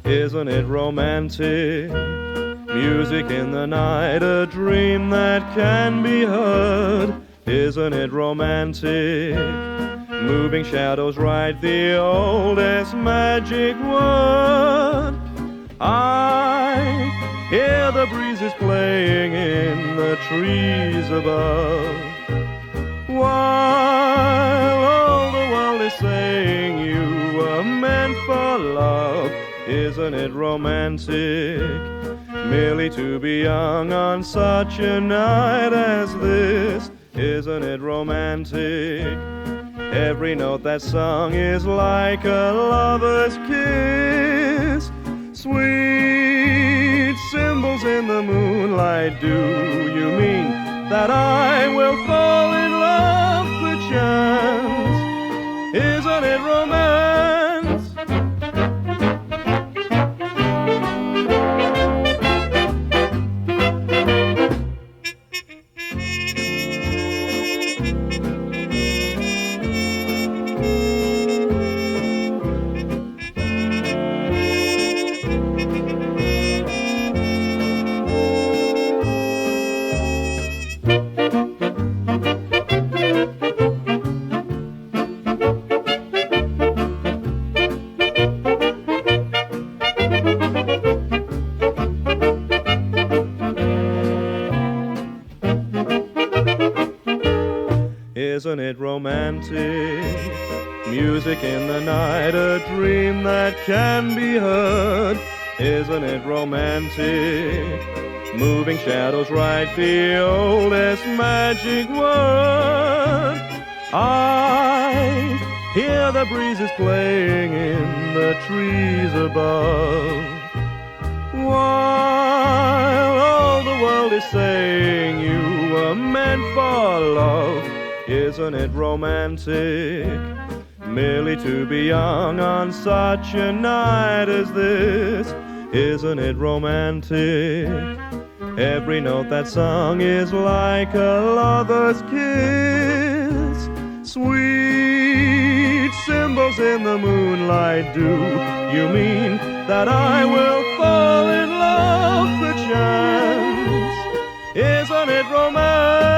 Isn't it romantic? Music in the night, a dream that can be heard. Isn't it romantic? Moving shadows write the oldest magic word. I hear the breezes playing in the trees above, while all the world is saying you were meant for love. Isn't it romantic? Merely to be young on such a night as this. Isn't it romantic? Every note that's sung is like a lover's kiss. Sweet cymbals in the moonlight, do you mean that I will fall in love perchance? Isn't it romance? Isn't it romantic? Music in the night, a dream that can be heard. Isn't it romantic? Moving shadows write the oldest magic word. I hear the breezes playing in the trees above, while all the world is saying you were meant for love. Isn't it romantic? Merely to be young on such a night as this. Isn't it romantic? Every note that's sung is like a lover's kiss. Sweet cymbals in the moonlight, do you mean that I will fall in love perchance? Isn't it romantic?